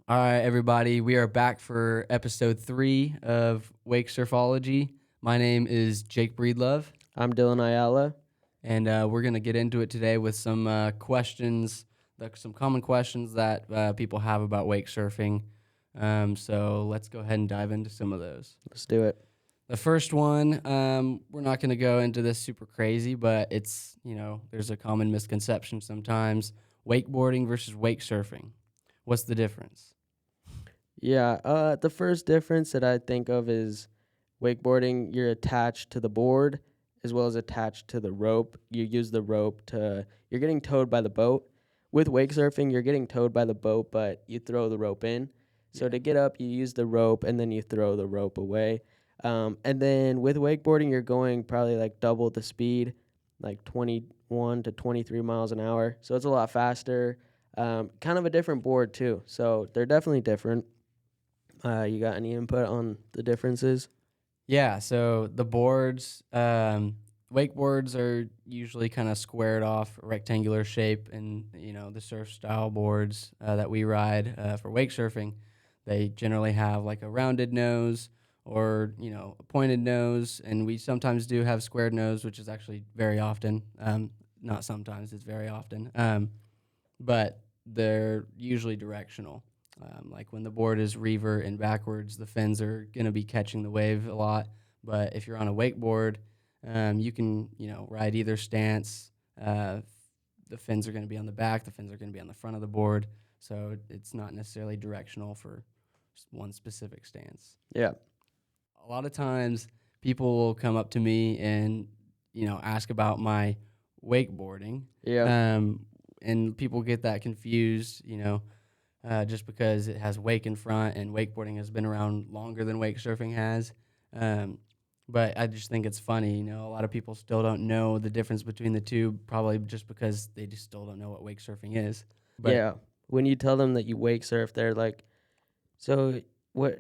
All right, everybody. We are back for episode 3 of Wake Surfology. My name is Jake Breedlove, I'm Dylan Ayala. and we're going to get into it today with some questions, some common questions that people have about wake surfing. So let's go ahead and dive into some of those. Let's do it. The first one, we're not going to go into this super crazy, but it's, there's a common misconception sometimes. Wakeboarding versus wake surfing. What's the difference? Yeah, the first difference that I think of is wakeboarding, you're attached to the board as well as attached to the rope. You use the rope you're getting towed by the boat. With wake surfing, you're getting towed by the boat, but you throw the rope in. So to get up, you use the rope and then you throw the rope away. And then with wakeboarding, you're going probably like double the speed, like 21 to 23 miles an hour. So it's a lot faster. Kind of a different board too. So they're definitely different. You got any input on the differences? Yeah, so the boards, wakeboards are usually kind of squared off, rectangular shape, and the surf style boards that we ride for wake surfing, they generally have like a rounded nose or a pointed nose, and we sometimes do have squared nose, which is actually very often. Not sometimes, it's very often. But they're usually directional. Like when the board is revert and backwards, the fins are going to be catching the wave a lot. But if you're on a wakeboard, you can ride either stance. The fins are going to be on the back. The fins are going to be on the front of the board. So it's not necessarily directional for one specific stance. Yeah. A lot of times, people will come up to me and ask about my wakeboarding. Yeah. And people get that confused, just because it has wake in front and wakeboarding has been around longer than wake surfing has. But I just think it's funny, a lot of people still don't know the difference between the two, probably just because they just still don't know what wake surfing is. But Yeah. When you tell them that you wake surf, they're like, "So what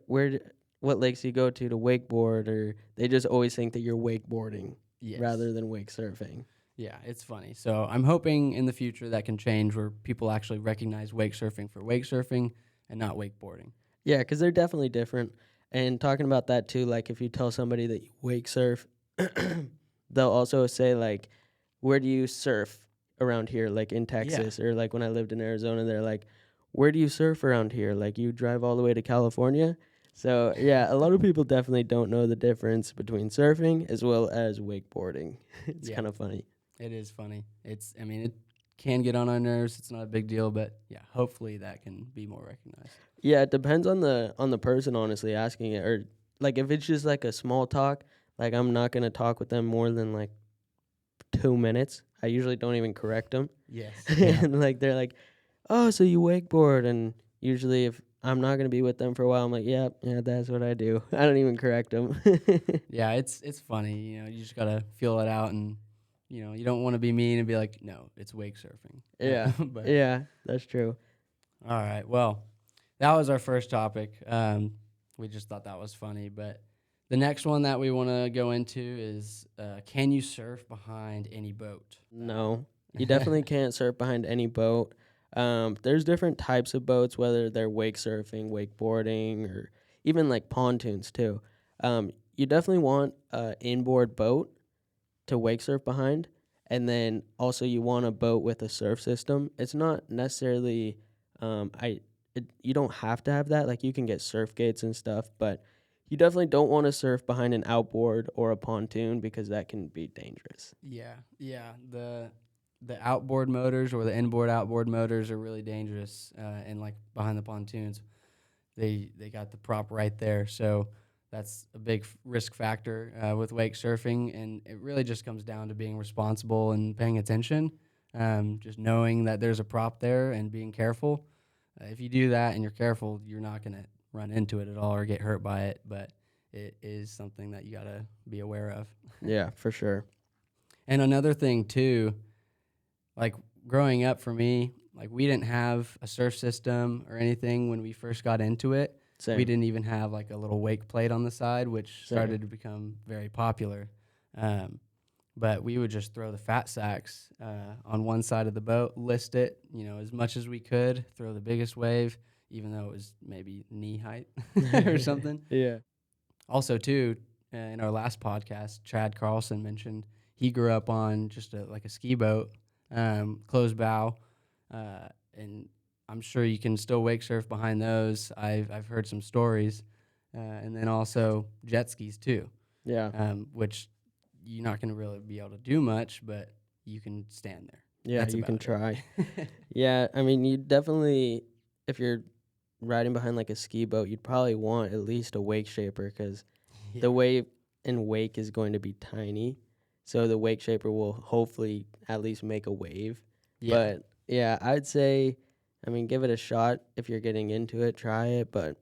lakes do you go to wakeboard?" Or they just always think that you're wakeboarding yes. rather than wake surfing. Yeah, it's funny. So I'm hoping in the future that can change where people actually recognize wake surfing for wake surfing and not wakeboarding. Yeah, because they're definitely different. And talking about that too, like if you tell somebody that you wake surf, they'll also say like, "Where do you surf around here?" Like in Texas, or like when I lived in Arizona, they're like, "Where do you surf around here?" Like you drive all the way to California. So yeah, a lot of people definitely don't know the difference between surfing as well as wakeboarding. It's kind of funny. It is funny. It can get on our nerves. It's not a big deal, but yeah, hopefully that can be more recognized. Yeah, it depends on the person honestly asking it, or like if it's just like a small talk, like I'm not gonna talk with them more than like 2 minutes. I usually don't even correct them. Yes. And like they're like, "Oh, so you wakeboard?" And usually if I'm not gonna be with them for a while, I'm like, "Yeah, that's what I do." I don't even correct them. Yeah, it's funny. You just gotta feel it out, and you don't want to be mean and be like, no, it's wake surfing. Yeah, But yeah, that's true. all right, well, that was our first topic. We just thought that was funny, but the next one that we want to go into is, can you surf behind any boat? No, you definitely can't surf behind any boat. There's different types of boats, whether they're wake surfing, wakeboarding, or even like pontoons too. You definitely want an inboard boat to wake surf behind, and then also you want a boat with a surf system. It's not necessarily, you don't have to have that. Like you can get surf gates and stuff, but you definitely don't want to surf behind an outboard or a pontoon because that can be dangerous. Yeah. The outboard motors or the inboard outboard motors are really dangerous, and like behind the pontoons, they got the prop right there, so that's a big risk factor with wake surfing, and it really just comes down to being responsible and paying attention, just knowing that there's a prop there and being careful. If you do that and you're careful, you're not going to run into it at all or get hurt by it, but it is something that you got to be aware of. Yeah, for sure. And another thing too, like growing up for me, like we didn't have a surf system or anything when we first got into it. Same. We didn't even have like a little wake plate on the side, which Same. started to become very popular. But we would just throw the fat sacks on one side of the boat, list it, as much as we could, throw the biggest wave. even though it was maybe knee height or something. Yeah. Also, too, in our last podcast, Chad Carlson mentioned he grew up on just like a ski boat, closed bow, and I'm sure you can still wake surf behind those. I've heard some stories, and then also jet skis too, Yeah. which you're not going to really be able to do much, but you can stand there. Yeah, That's you can about try. it. Yeah, I mean, you definitely, if you're riding behind like a ski boat, you'd probably want at least a wake shaper because Yeah. the wave and wake is going to be tiny. So the wake shaper will hopefully at least make a wave. Yeah. But yeah, I'd say, I mean, give it a shot if you're getting into it, try it. But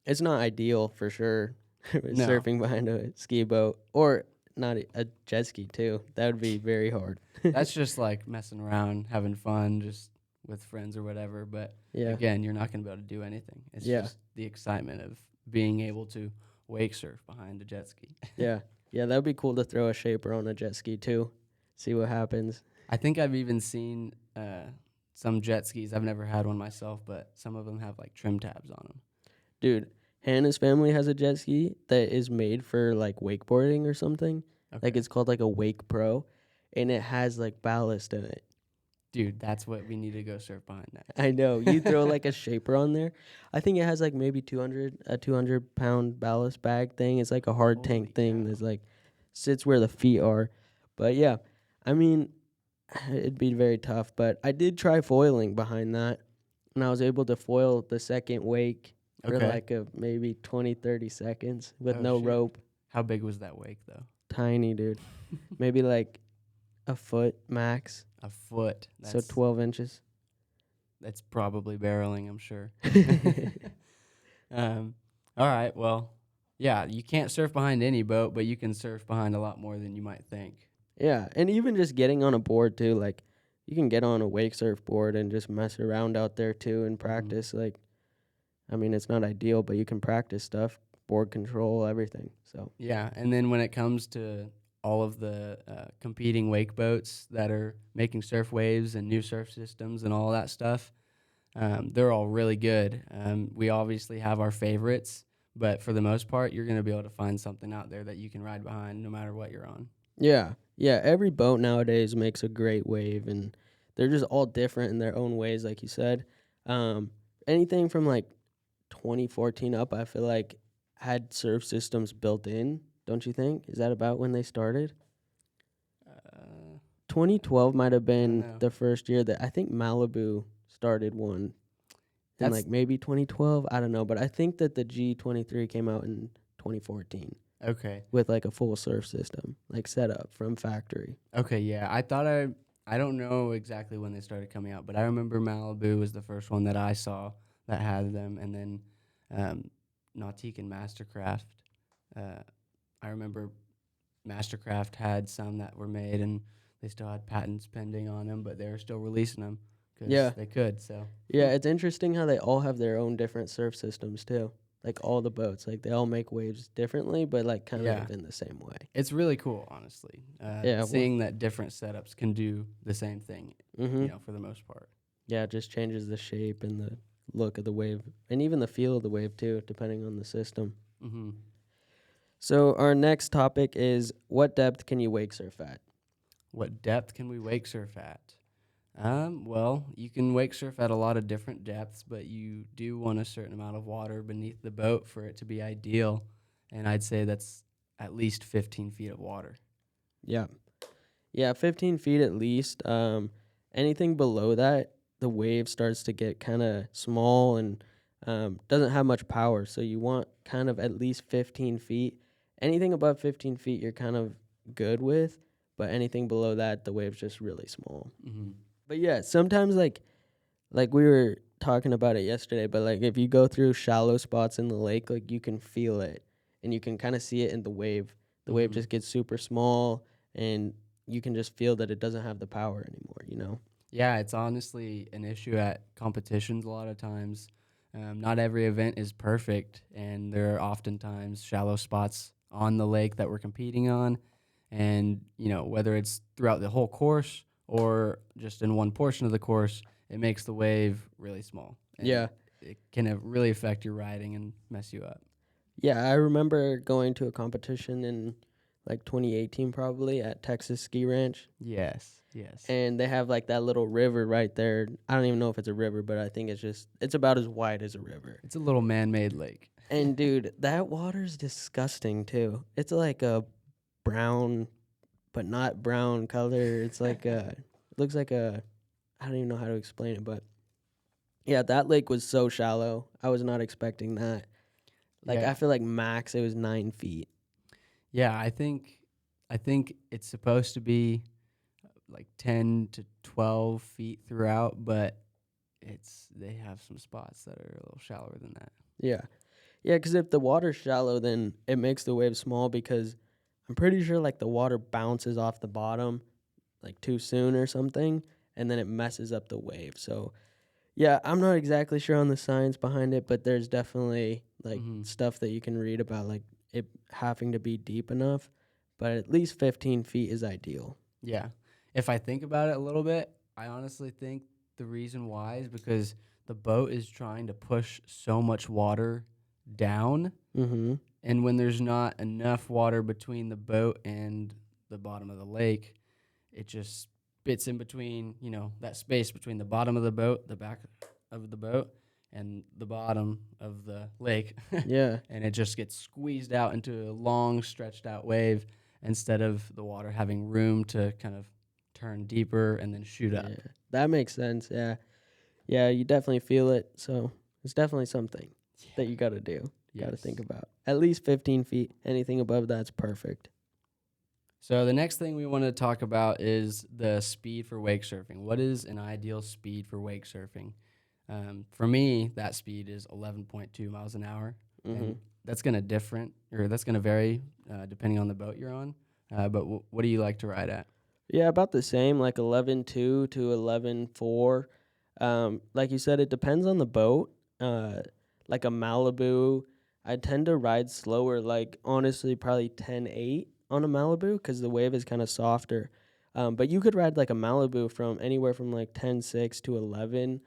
it's not ideal for sure. No. Surfing behind a ski boat or not a jet ski too. That would be very hard. That's just like messing around, having fun, just with friends or whatever. But Yeah. again, you're not going to be able to do anything. It's Yeah. just the excitement of being able to wake surf behind a jet ski. Yeah. Yeah, that'd be cool to throw a shaper on a jet ski too. See what happens. I think I've even seen some jet skis. I've never had one myself, but some of them have like trim tabs on them. Dude, Hannah's family has a jet ski that is made for like wakeboarding or something. Okay. Like it's called like a Wake Pro and it has like ballast in it. Dude, that's what we need to go surf behind next. I know. You throw like a shaper on there. I think it has like maybe 200-pound ballast bag thing. It's like a hard Holy tank thing cow. that's like sits where the feet are. But yeah, I mean, it'd be very tough. But I did try foiling behind that, and I was able to foil the second wake for Okay. like a maybe 20-30 seconds with Oh, no shit. rope. How big was that wake, though? Tiny, dude. Maybe like a foot max. A foot. So 12 inches. That's probably barreling, I'm sure. All right. Well, yeah, you can't surf behind any boat, but you can surf behind a lot more than you might think. Yeah, and even just getting on a board too, like you can get on a wake surf board and just mess around out there too and practice. Like, I mean, it's not ideal, but you can practice stuff, board control, everything. So Yeah, and then when it comes to all of the competing wake boats that are making surf waves and new surf systems and all that stuff, they're all really good. We obviously have our favorites, but for the most part, you're going to be able to find something out there that you can ride behind no matter what you're on. yeah, every boat nowadays makes a great wave, and they're just all different in their own ways, like you said. Anything from like 2014 up, I feel like had surf systems built in. Don't you think? Is that about when they started? 2012 might have been know. the first year that I think Malibu started one. In That's- like maybe 2012, I don't know, but I think that the G23 came out in 2014 Okay. with like a full surf system, like set up from factory. Okay, yeah. I don't know exactly when they started coming out, but I remember Malibu was the first one that I saw that had them, and then Nautique and Mastercraft. I remember Mastercraft had some that were made, and they still had patents pending on them, but they were still releasing them because Yeah. they could. So Yeah, it's interesting how they all have their own different surf systems too. Like all the boats, like they all make waves differently, but like kind Yeah. of in the same way. it's really cool, honestly. Yeah, well- Seeing that different setups can do the same thing, Mm-hmm. for the most part. Yeah, it just changes the shape and the look of the wave, and even the feel of the wave too, depending on the system. Mm-hmm. So our next topic is what depth can you wake surf at? What depth can we wake surf at? Well, you can wake surf at a lot of different depths, but you do want a certain amount of water beneath the boat for it to be ideal. And I'd say that's at least 15 feet of water. Yeah. Yeah, 15 feet at least. Anything below that, the wave starts to get kind of small and doesn't have much power. So you want kind of at least 15 feet. Anything above 15 feet, you're kind of good with. But anything below that, the wave's just really small. Mm-hmm. But yeah, sometimes like we were talking about it yesterday, but like if you go through shallow spots in the lake, like you can feel it and you can kind of see it in the wave. The wave Mhm. just gets super small and you can just feel that it doesn't have the power anymore, you know? Yeah, it's honestly an issue at competitions a lot of times. Not every event is perfect, and there are oftentimes shallow spots on the lake that we're competing on. And, whether it's throughout the whole course or just in one portion of the course, it makes the wave really small. And Yeah. it can really affect your riding and mess you up. Yeah, I remember going to a competition in like 2018 probably at Texas Ski Ranch, Yes, yes. and they have like that little river right there. I don't even know if it's a river, but I think it's about as wide as a river. It's a little man-made lake. And dude, that water's disgusting too. It's like a brown, but not brown color. It's like it looks like a, I don't even know how to explain it, but yeah, that lake was so shallow. I was not expecting that. Like I Yeah. feel like max it was 9 feet. Yeah, I think it's supposed to be like 10 to 12 feet throughout, but they have some spots that are a little shallower than that. Yeah. Yeah, because if the water's shallow, then it makes the wave small because I'm pretty sure like the water bounces off the bottom like too soon or something, and then it messes up the wave. So yeah, I'm not exactly sure on the science behind it, but there's definitely like Hmm. stuff that you can read about like it having to be deep enough, but at least 15 feet is ideal. Yeah. If I think about it a little bit, I honestly think the reason why is because the boat is trying to push so much water down. Mm-hmm. And when there's not enough water between the boat and the bottom of the lake, it just spits in between, that space between the bottom of the boat, the back of the boat, and the bottom of the lake. Yeah. And it just gets squeezed out into a long, stretched out wave instead of the water having room to kind of turn deeper and then shoot up. Yeah. That makes sense. Yeah. Yeah, you definitely feel it. So it's definitely something that you got to do. Got to think Yes. about. At least 15 feet. Anything above that's perfect. So the next thing we want to talk about is the speed for wake surfing. What is an ideal speed for wake surfing? For me, that speed is 11.2 miles an hour, Mm-hmm. and that's going to vary depending on the boat you're on. But what do you like to ride at? Yeah, about the same, like 11.2 to 11.4. Like you said, it depends on the boat. Like a Malibu, I tend to ride slower, like honestly, probably 10.8 on a Malibu because the wave is kind of softer. But you could ride like a Malibu from anywhere from like 10.6 to 11,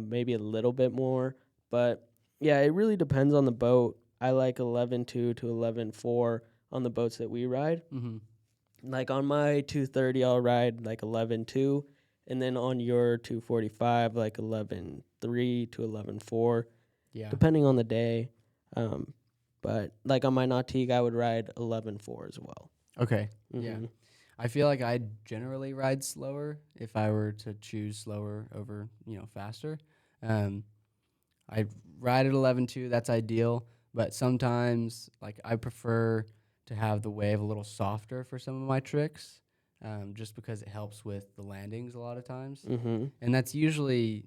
maybe a little bit more. But yeah, it really depends on the boat. I like 11.2 to 11.4 on the boats that we ride. Mm-hmm. Like on my 230, I'll ride like 11.2, and then on your 245, like 11.3 to 11.4, Yeah. depending on the day. Um, but like on my Nautique, I would ride 11.4 as well. Okay. Yeah. Mm-hmm. I feel like I generally ride slower if I were to choose slower over, faster. Um, I ride at 11.2. That's ideal. But sometimes, like, I prefer to have the wave a little softer for some of my tricks, just because it helps with the landings a lot of times. Mm-hmm. And that's usually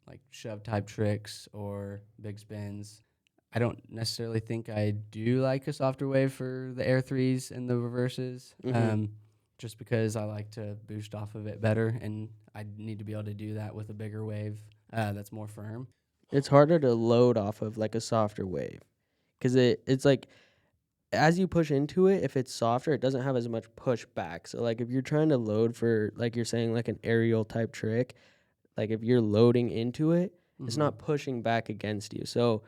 like shove type tricks or big spins. I don't necessarily think I do like a softer wave for the air threes and the reverses, Mm-hmm. just because I like to boost off of it better, and I need to be able to do that with a bigger wave that's more firm. It's harder to load off of like a softer wave because it's like as you push into it, if it's softer, it doesn't have as much push back. So like if you're trying to load for like you're saying like an aerial type trick, like if you're loading into it, it's Mm-hmm. not pushing back against you. So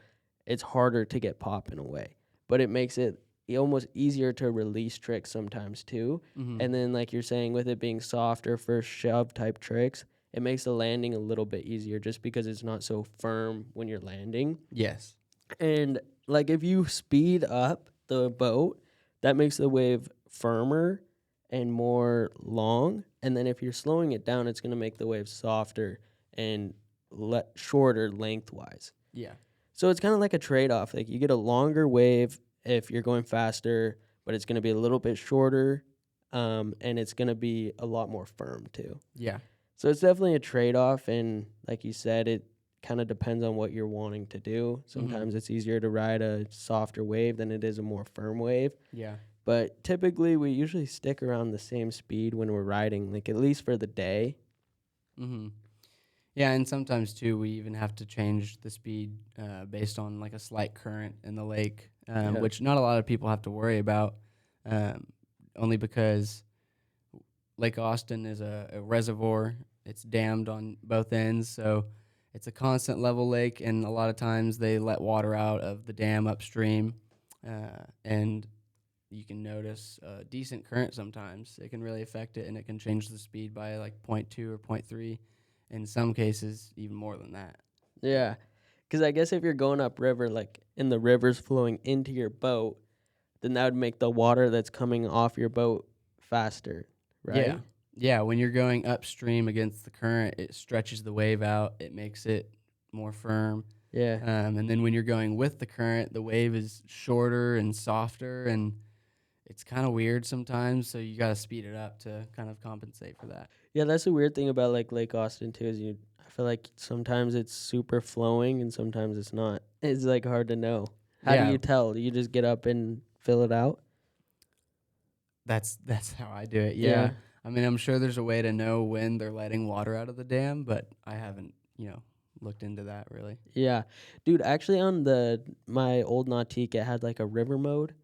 it's harder to get pop in a way. But it makes it almost easier to release tricks sometimes too. Mm-hmm. And then like you're saying with it being softer for shove type tricks, it makes the landing a little bit easier just because it's not so firm when you're landing. Yes. And like if you speed up the boat, that makes the wave firmer and more long. And then if you're slowing it down, it's going to make the wave softer and shorter lengthwise. Yeah. So it's kind of like a trade off. Like you get a longer wave if you're going faster, but it's going to be a little bit shorter, and it's going to be a lot more firm too. Yeah. So it's definitely a trade off. And like you said, it kind of depends on what you're wanting to do. Sometimes it's easier to ride a softer wave than it is a more firm wave. Yeah. But typically, we usually stick around the same speed when we're riding, like at least for the day. Mm-hmm. Yeah, and sometimes too, we even have to change the speed based on like a slight current in the lake, Yeah. which not a lot of people have to worry about, um, only because Lake Austin is a reservoir. It's dammed on both ends, so it's a constant level lake, and a lot of times they let water out of the dam upstream, and you can notice a decent current sometimes. It can really affect it, and it can change the speed by like point 0.2 or point 0.3. In some cases, even more than that. Yeah, because I guess if you're going upriver, like, and the river's flowing into your boat, then that would make the water that's coming off your boat faster, Yeah. right? Yeah. When you're going upstream against the current, it stretches the wave out, it makes it more firm. Yeah. And then when you're going with the current, the wave is shorter and softer, and it's kind of weird sometimes. So you got to speed it up to kind of compensate for that. Yeah, that's the weird thing about like Lake Austin too, is I feel like sometimes it's super flowing and sometimes it's not. It's like hard to know. How do Yeah. you tell? Do you just get up and fill it out? That's how I do it. Yeah. Yeah. I mean, I'm sure there's a way to know when they're letting water out of the dam, but I haven't, looked into that really. Yeah. Dude, actually on the my old Nautique it had like a river mode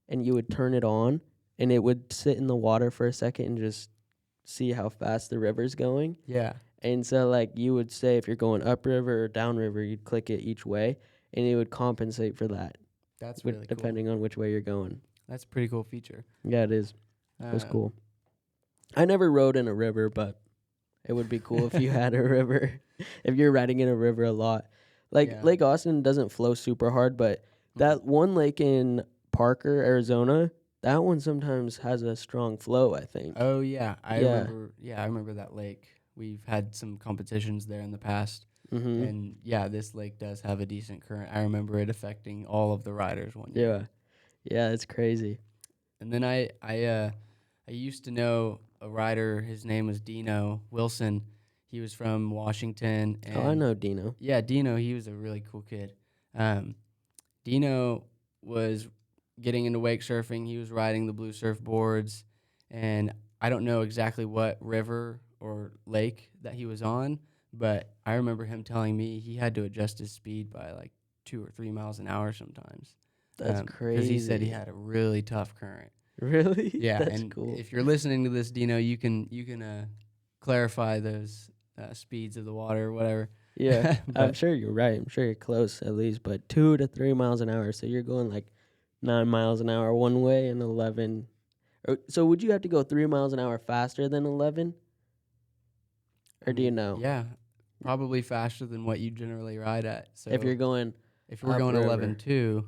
and you would turn it on and it would sit in the water for a second and just see how fast the river's going. Yeah. And so like you would say if you're going upriver or downriver, you'd click it each way and it would compensate for that, That's really cool. depending on which way you're going. That's a pretty cool feature. Yeah, it is. It was Um, cool. I never rode in a river, but it would be cool if you had a river. If you're riding in a river a lot. Like Yeah. Lake Austin doesn't flow super hard, but that one lake in Parker, Arizona, that one sometimes has a strong flow, I think. Oh yeah, I Yeah. remember. Yeah, I remember that lake. We've had some competitions there in the past, Mhm. and yeah, this lake does have a decent current. I remember it affecting all of the riders one year. Yeah. Yeah, it's crazy. And then I used to know a rider. His name was Dino Wilson. He was from Washington, Oh, I and know Dino. yeah, Dino. He was a really cool kid. Um, Dino was getting into wake surfing. He was riding the blue surfboards, and I don't know exactly what river or lake that he was on, but I remember him telling me he had to adjust his speed by like 2 or 3 miles an hour sometimes. That's Because he said he crazy. had a really tough current. Really? Yeah, That's and cool. if you're listening to this, Dino, you can clarify those speeds of the water or whatever. Yeah, I'm But sure you're right. I'm sure you're close at least, but 2 to 3 miles an hour. So you're going like 9 miles an hour one way and 11. So would you have to go 3 miles an hour faster than 11? I Or do you mean, know? yeah, probably faster than what you generally ride at. If So you're going if we're going upriver, 11.2,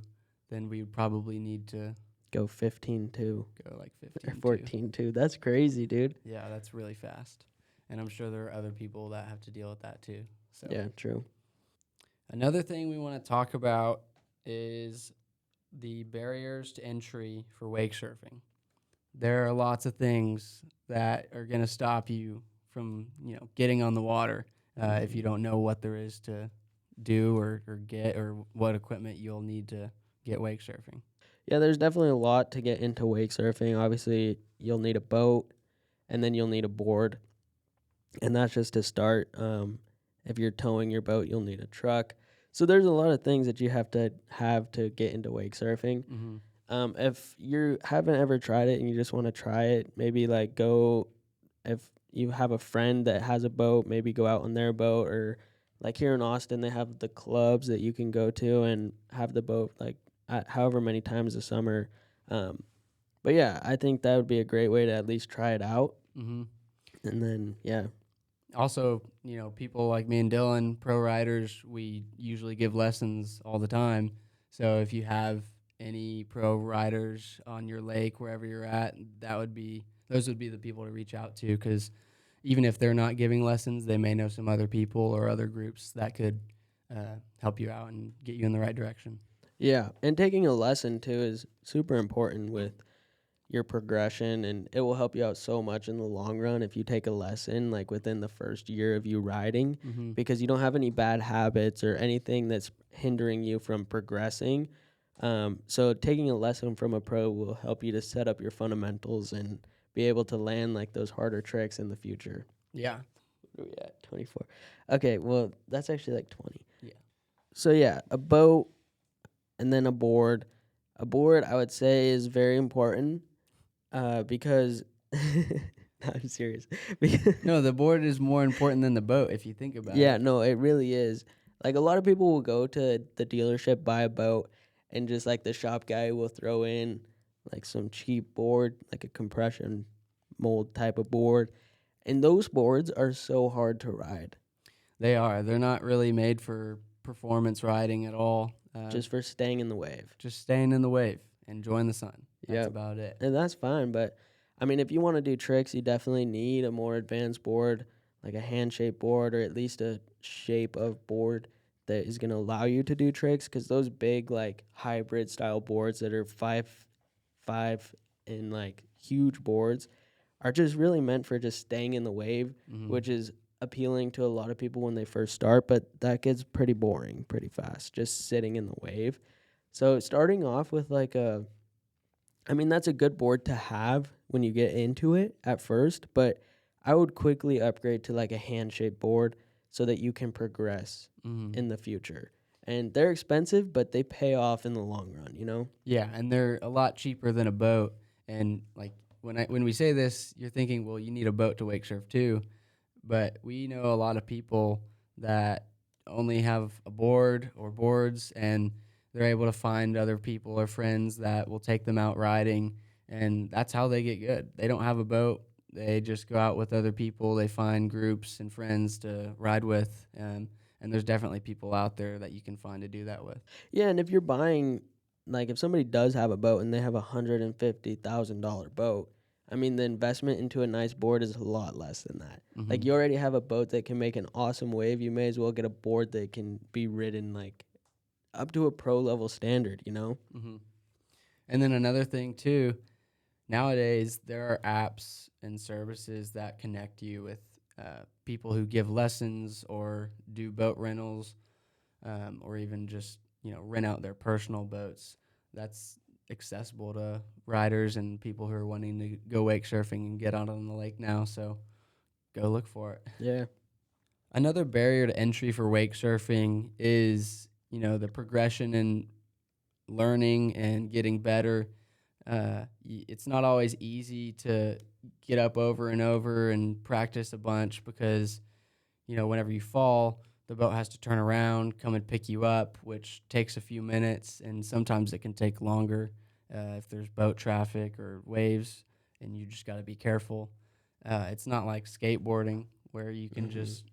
then we would probably need to go 15.2 go like or 15.2. 14.2. That's crazy, dude. Yeah, that's really fast. And I'm sure there are other people that have to deal with that too. So Yeah, true. another thing we want to talk about is the barriers to entry for wake surfing. There are lots of things that are going to stop you from, getting on the water if you don't know what there is to do or get or what equipment you'll need to get wake surfing. Yeah, there's definitely a lot to get into wake surfing. Obviously, you'll need a boat and then you'll need a board. And that's just to start. If you're towing your boat, you'll need a truck. So there's a lot of things that you have to get into wake surfing. Mm-hmm. If you haven't ever tried it and you just want to try it, maybe like go, if you have a friend that has a boat, maybe go out on their boat, or like here in Austin, they have the clubs that you can go to and have the boat like however many times a summer. But yeah, I think that would be a great way to at least try it out. Mm-hmm. And then, yeah. Also, people like me and Dylan, pro riders, we usually give lessons all the time. So if you have any pro riders on your lake, wherever you're at, those would be the people to reach out to, because even if they're not giving lessons, they may know some other people or other groups that could help you out and get you in the right direction. Yeah, and taking a lesson too is super important with your progression, and it will help you out so much in the long run if you take a lesson like within the first year of you riding, Mm-hmm. because you don't have any bad habits or anything that's hindering you from progressing. So taking a lesson from a pro will help you to set up your fundamentals and be able to land like those harder tricks in the future. Yeah. What are we at? 24. Okay, well, that's actually like 20. Yeah. So yeah, a boat and then a board. A board, I would say, is very important because I'm serious. No, the board is more important than the boat if you think about Yeah, it. no, it really is. Like a lot of people will go to the dealership, buy a boat, and just like the shop guy will throw in like some cheap board, like a compression mold type of board. And those boards are so hard to ride They are. They're not really made for performance riding at all. just for staying in the wave. Just staying in the wave, enjoying the sun. That's Yep. about it. And that's fine. But I mean, if you want to do tricks, you definitely need a more advanced board, like a hand shaped board, or at least a shape of board that is going to allow you to do tricks. Because those big, like hybrid style boards that are five and like huge boards are just really meant for just staying in the wave, Hmm. which is appealing to a lot of people when they first start. But that gets pretty boring pretty fast, just sitting in the wave. So starting off with like a I mean, that's a good board to have when you get into it at first, but I would quickly upgrade to like a hand shaped board so that you can progress Hmm. in the future. And they're expensive, but they pay off in the long run, you know? Yeah, and they're a lot cheaper than a boat. And like when we say this, you're thinking, well, you need a boat to wake surf too. But we know a lot of people that only have a board or boards, and they're able to find other people or friends that will take them out riding, and that's how they get good. They don't have a boat. They just go out with other people. They find groups and friends to ride with, and there's definitely people out there that you can find to do that with. Yeah, and if you're buying, like, if somebody does have a boat and they have $150,000 boat, I mean, the investment into a nice board is a lot less than that. Hmm. Like, you already have a boat that can make an awesome wave. You may as well get a board that can be ridden, like, up to a pro level standard, you know? Hmm. And then another thing too, nowadays there are apps and services that connect you with people who give lessons or do boat rentals, or even just rent out their personal boats. That's accessible to riders and people who are wanting to go wake surfing and get out on the lake now. So go look for it. Yeah. Another barrier to entry for wake surfing is the progression in learning and getting better. It's not always easy to get up over and over and practice a bunch because whenever you fall, the boat has to turn around, come and pick you up, which takes a few minutes, and sometimes it can take longer if there's boat traffic or waves, and you just got to be careful. It's not like skateboarding where you can Hmm. just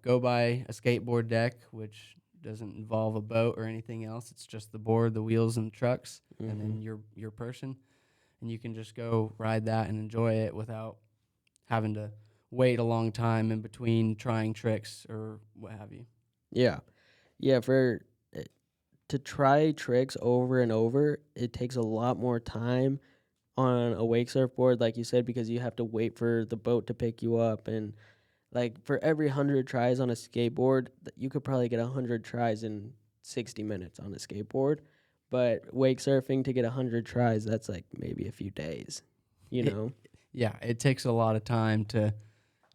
go by a skateboard deck, which doesn't involve a boat or anything else. It's just the board, the wheels, and the trucks, and Hmm. then your person, and you can just go ride that and enjoy it without having to wait a long time in between trying tricks or what have you. Yeah. Yeah. Uh, to try tricks over and over, it takes a lot more time on a wake surfboard, like you said, because you have to wait for the boat to pick you up. And like for every 100 tries on a skateboard, you could probably get 100 tries in 60 minutes on a skateboard. But wake surfing to get 100 tries, that's like maybe a few days, you It, know? yeah, it takes a lot of time to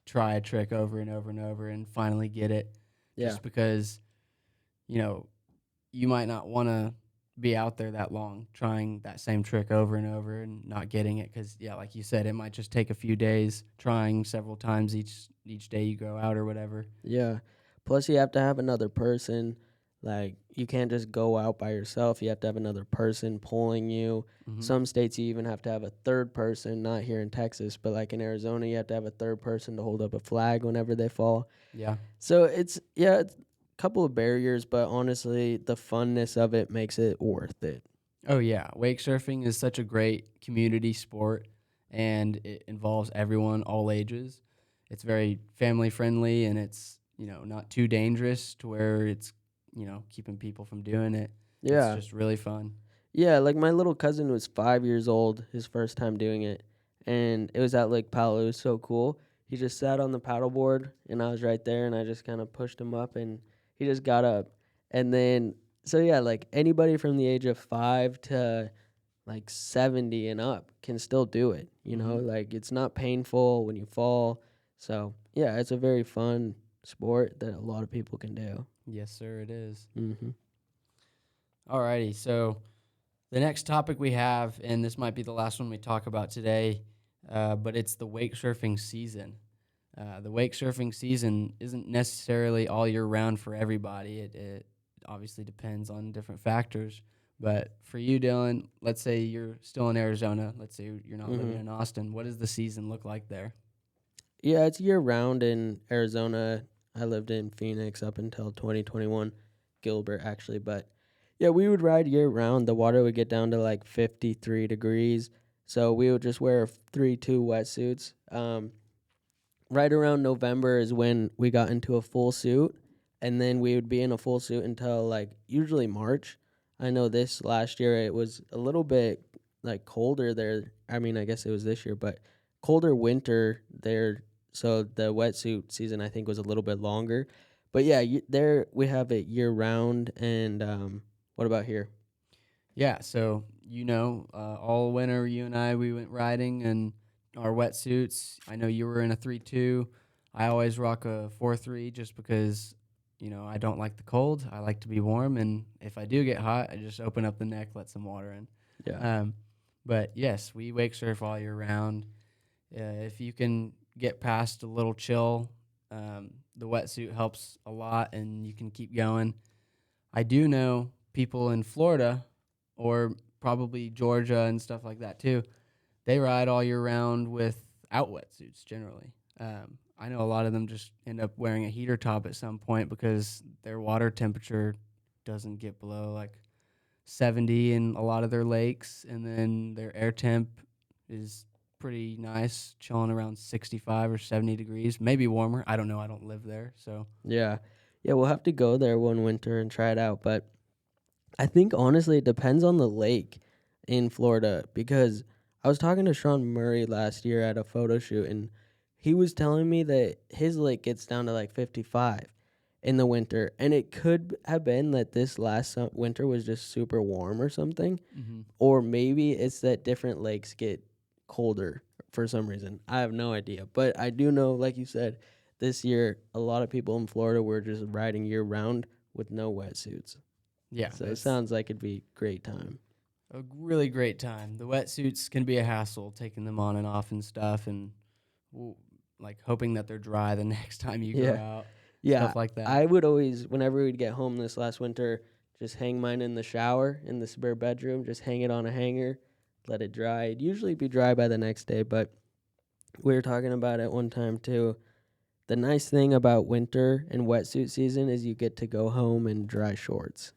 try a trick over and over and over and finally get it, Yeah. just because you know you might not want to be out there that long trying that same trick over and over and not getting it because yeah, like you said, it might just take a few days trying several times each day you go out or whatever. Yeah. Plus, you have to have another person. Like, you can't just go out by yourself. You have to have another person pulling you. Hmm. Some states, you even have to have a third person, not here in Texas, but like in Arizona, you have to have a third person to hold up a flag whenever they fall. Yeah. So it's a couple of barriers, but honestly, the funness of it makes it worth it. Oh yeah, wake surfing is such a great community sport, and it involves everyone, all ages. It's very family friendly, and it's not too dangerous to where it's keeping people from doing it. It's Yeah. just really fun. Yeah, like my little cousin was 5 years old, his first time doing it, and it was at Lake Powell. It was so cool. He just sat on the paddleboard, and I was right there, and I just kind of pushed him up, and he just got up. And then, so yeah, like anybody from the age of 5 to like 70 and up can still do it. You know, Hmm. like it's not painful when you fall. So yeah, it's a very fun sport that a lot of people can do. Yes, sir, it is. Hmm. Alrighty, so the next topic we have, and this might be the last one we talk about today, but it's the wake surfing season. The wake surfing season isn't necessarily all year round for everybody. It obviously depends on different factors. But for you, Dylan, let's say you're still in Arizona. Let's say you're not living Mhm. in Austin. What does the season look like there? Yeah, it's year round in Arizona. I lived in Phoenix up until 2021, Gilbert actually, but yeah, we would ride year round. The water would get down to like 53 degrees, so we would just wear 3-2 wetsuits. Right around November is when we got into a full suit, and then we would be in a full suit until like usually March. I know this last year it was a little bit like colder there. I mean, I guess it was this year, but colder winter there. So the wetsuit season I think was a little bit longer. But yeah, there we have it year round. And what about here? Yeah, so all winter you and I we went riding in our wetsuits. I know you were in a 3-2. I always rock a 4-3 just because I don't like the cold. I like to be warm, and if I do get hot, I just open up the neck, let some water in. Yeah. Um, but yes, we wake surf all year round. If you can get past a little chill, the wetsuit helps a lot, and you can keep going. I do know people in Florida or probably Georgia and stuff like that too. They ride all year round without wetsuits generally. I know a lot of them just end up wearing a heater top at some point because their water temperature doesn't get below like 70 in a lot of their lakes, and then their air temp is pretty nice, chilling around 65 or 70 degrees, maybe warmer. I don't know. I don't live there, so Yeah. Yeah, we'll have to go there one winter and try it out, but I think honestly it depends on the lake in Florida because I was talking to Sean Murray last year at a photo shoot and he was telling me that his lake gets down to like 55 in the winter, and it could have been that this last winter was just super warm or something, hmm or maybe it's that different lakes get colder for some reason. I have no idea, but I do know, like you said, this year a lot of people in Florida were just riding year round with no wetsuits. yeah, So it it's sounds like it'd be a great time. a really great time. The wetsuits can be a hassle taking them on and off and stuff, and w- like hoping that they're dry the next time you go Yeah. out, Yeah. stuff like that. I would always, whenever we'd get home this last winter, just hang mine in the shower in the spare bedroom, just hang it on a hanger, let it dry. It'd usually be dry by the next day, but we were talking about it one time too. The nice thing about winter and wetsuit season is you get to go home in dry shorts.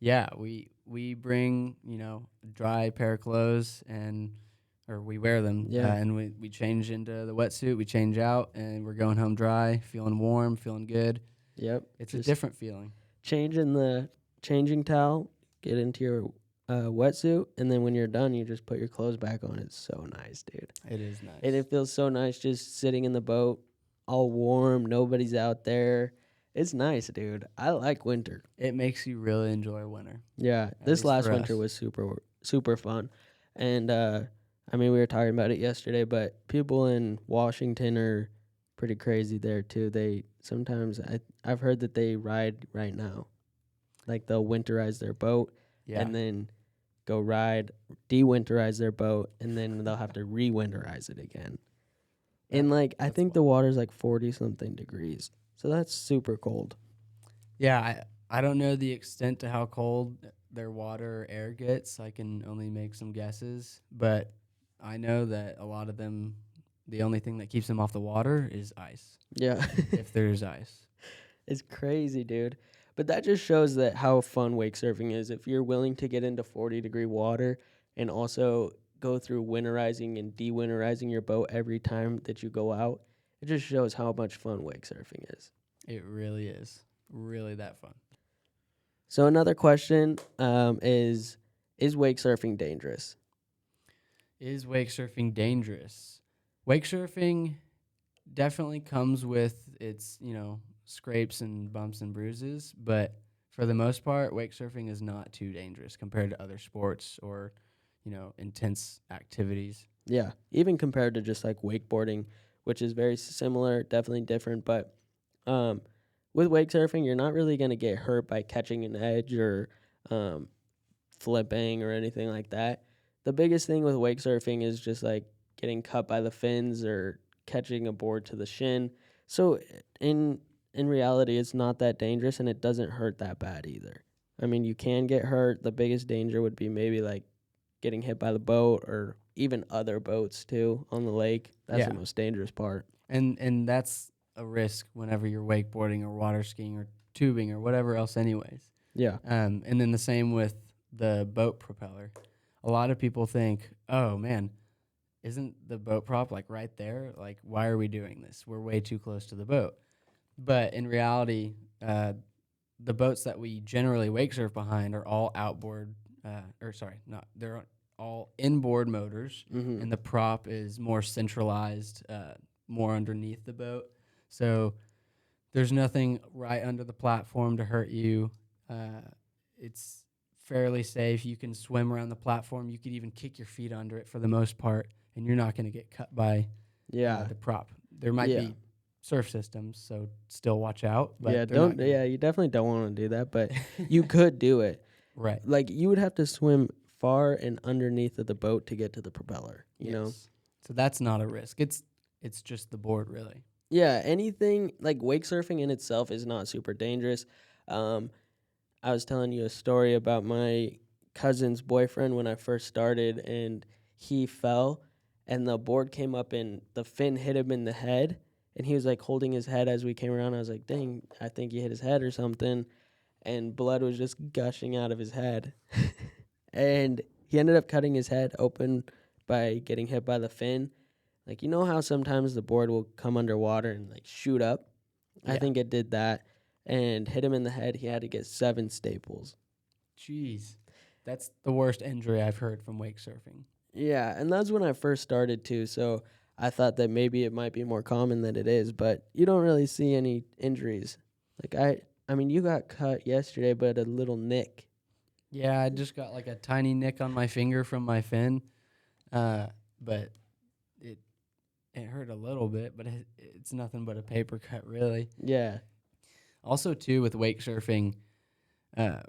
Yeah, we bring a dry pair of clothes and or we wear them Yeah. and we change into the wetsuit. We change out and we're going home dry, feeling warm, feeling good. Yep. It's a Just different feeling. change in the changing towel, get into your wetsuit, and then when you're done, you just put your clothes back on. It's so nice, dude. It is And nice. it feels so nice just sitting in the boat, all warm. Nobody's out there. It's nice, dude. I like winter. It makes you really enjoy winter, Yeah, at this least last for winter us. was super fun, and I mean we were talking about it yesterday, but people in Washington are pretty crazy there too. They sometimes I've heard that they ride right now, like they'll winterize their boat Yeah, and then go ride, de-winterize their boat, and then they'll have to re-winterize it again. that And like I that's think the wild. water's like 40 something degrees. So that's super cold. Yeah, I don't know the extent to how cold their water or air gets. I can only make some guesses, but I know that a lot of them, the only thing that keeps them off the water is ice, Yeah. if there's ice. It's crazy, dude. But that just shows that how fun wake surfing is. If you're willing to get into 40-degree water and also go through winterizing and de-winterizing your boat every time that you go out, it just shows how much fun wake surfing is. It really is, really that fun. So another question is wake surfing dangerous? Is wake surfing dangerous? Wake surfing definitely comes with its, scrapes and bumps and bruises, but for the most part, wake surfing is not too dangerous compared to other sports or, intense activities. Yeah, even compared to just like wakeboarding, which is very similar, definitely different. But um, with wake surfing, you're not really going to get hurt by catching an edge or flipping or anything like that. The biggest thing with wake surfing is just like getting cut by the fins or catching a board to the shin. So in in reality, it's not that dangerous and it doesn't hurt that bad either. I mean, you can get hurt. The biggest danger would be maybe like getting hit by the boat or even other boats too on the lake. That's Yeah. the most dangerous part. And that's a risk whenever you're wakeboarding or water skiing or tubing or whatever else anyways. Yeah. And then the same with the boat propeller. A lot of people think, oh man, isn't the boat prop like right there? Like, why are we doing this? We're way too close to the boat. But in reality, the boats that we generally wake surf behind are all outboard, they're all inboard motors, Mm-hmm. and the prop is more centralized, more underneath the boat. So there's nothing right under the platform to hurt you. It's fairly safe. You can swim around the platform. You could even kick your feet under it for the most part, and you're not going to get cut by Yeah. the prop. There might Yeah. be surf systems, so still watch out. But Yeah, they're not don't gonna- yeah, you definitely don't want to do that, but you could do it. right. Like you would have to swim far and underneath of the boat to get to the propeller, you know? Yes. So that's not a risk. It's just the board, really. Yeah, anything like wake surfing in itself is not super dangerous. I was telling you a story about my cousin's boyfriend when I first started, and he fell, and the board came up, and the fin hit him in the head, and he was like holding his head as we came around. I was like, "Dang, I think he hit his head or something," and blood was just gushing out of his head, and he ended up cutting his head open by getting hit by the fin. Like, you know how sometimes the board will come underwater and like shoot up? I Yeah. think it did that and hit him in the head. He had to get 7 staples. Jeez. That's the worst injury I've heard from wake surfing. Yeah, and that's when I first started too. So I thought that maybe it might be more common than it is, but you don't really see any injuries. Like I mean, you got cut yesterday, but a little nick. Yeah, I just got like a tiny nick on my finger from my fin, but it hurt a little bit, but it's nothing but a paper cut, really. Yeah. Also, too, with wake surfing,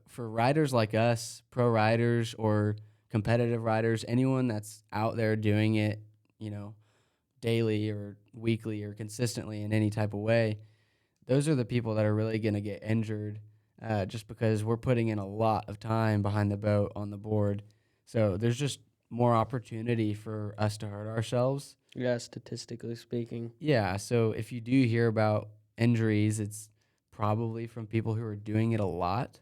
for riders like us, pro riders or competitive riders, anyone that's out there doing it, daily or weekly or consistently in any type of way, those are the people that are really going to get injured, just because we're putting in a lot of time behind the boat on the board. So there's just more opportunity for us to hurt ourselves. Yeah, statistically speaking. Yeah, so if you do hear about injuries, it's probably from people who are doing it a lot.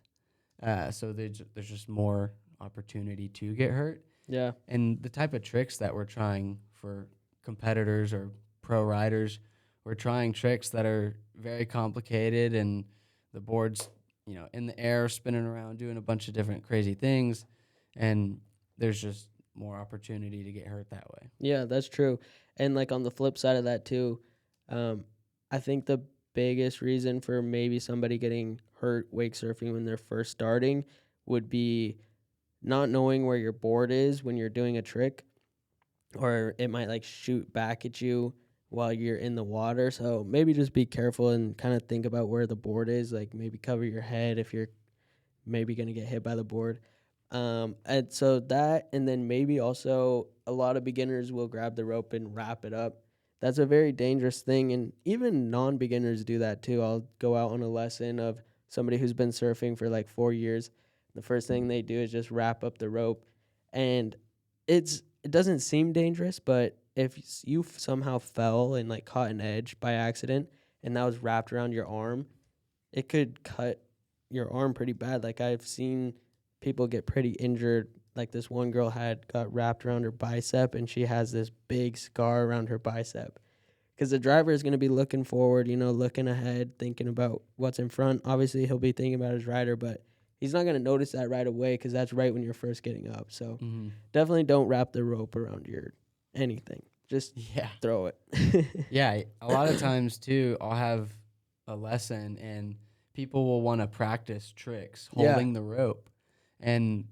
So there's just more opportunity to get hurt. Yeah. And the type of tricks that we're trying for competitors or pro riders, we're trying tricks that are very complicated, and the board's, in the air, spinning around, doing a bunch of different crazy things, and there's just more opportunity to get hurt that way. Yeah, that's true. And like on the flip side of that too, I think the biggest reason for maybe somebody getting hurt wake surfing when they're first starting would be not knowing where your board is when you're doing a trick, or it might like shoot back at you while you're in the water. So maybe just be careful and kind of think about where the board is. Like maybe cover your head if you're maybe going to get hit by the board. And so that, and then maybe also a lot of beginners will grab the rope and wrap it up. That's a very dangerous thing, and even non-beginners do that too. I'll go out on a lesson of somebody who's been surfing for like 4 years. The first thing they do is just wrap up the rope, and it doesn't seem dangerous, but if you somehow fell and like caught an edge by accident, and that was wrapped around your arm, it could cut your arm pretty bad. Like I've seen people get pretty injured. Like this one girl got wrapped around her bicep, and she has this big scar around her bicep. Because the driver is going to be looking forward, looking ahead, thinking about what's in front. Obviously, he'll be thinking about his rider, but he's not going to notice that right away because that's right when you're first getting up. So definitely don't wrap the rope around your anything. Just throw it. Yeah, a lot of times too, I'll have a lesson and people will want to practice tricks holding the rope, and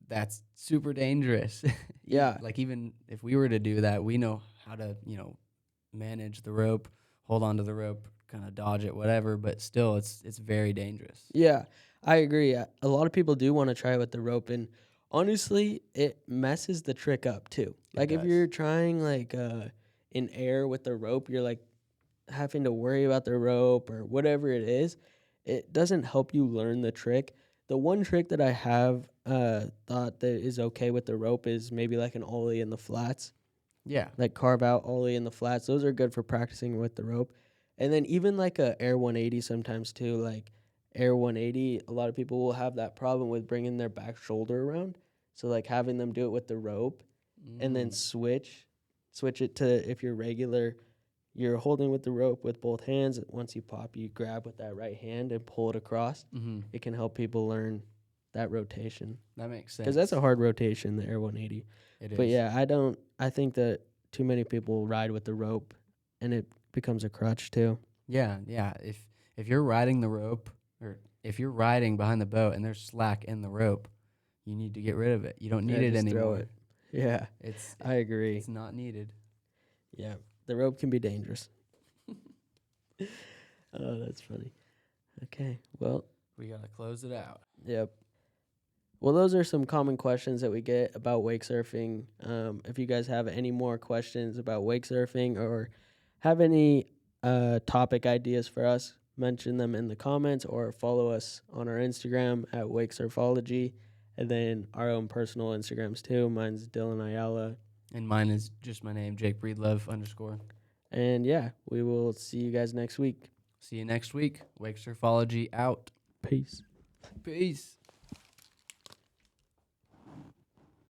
that's super dangerous. Yeah. Like even if we were to do that, we know how to, manage the rope, hold onto the rope, kind of dodge it, whatever, but still it's very dangerous. Yeah, I agree. A lot of people do want to try it with the rope, and Honestly, it messes the trick up too. It Like if does. you're trying like in air with the rope, you're like having to worry about the rope or whatever it is. It doesn't help you learn the trick. The one trick that I have thought that is okay with the rope is maybe like an ollie in the flats, Yeah. like carve out ollie in the flats. Those are good for practicing with the rope. And then even like a air 180 sometimes too, like air 180, a lot of people will have that problem with bringing their back shoulder around. So like having them do it with the rope and then Mm. switch it to if you're holding with the rope with both hands. Once you pop, you grab with that right hand and pull it across. Mm-hmm. It can help people learn that rotation That makes because that's a sense. hard rotation, the air 180. It But is. yeah, I think that too many people ride with the rope and it becomes a crutch too. Yeah, yeah. If you're riding the rope, or if you're riding behind the boat and there's slack in the rope, you need to get rid of it. You don't need Yeah, it just throw anymore. it. Yeah, It's I agree. it's not needed. Yeah, the rope can be dangerous. Oh, that's funny. Okay, well, We gotta close it out. yep. Well, those are some common questions that we get about wake surfing. If you guys have any more questions about wake surfing or have any topic ideas for us, mention them in the comments or follow us on our Instagram at Wakesurfology, and then our own personal Instagrams too. Mine's Dylan Ayala. And mine is just my name, Jake Breedlove _ And yeah, we will see you guys next week. See you next week. Wakesurfology out. Peace. Peace.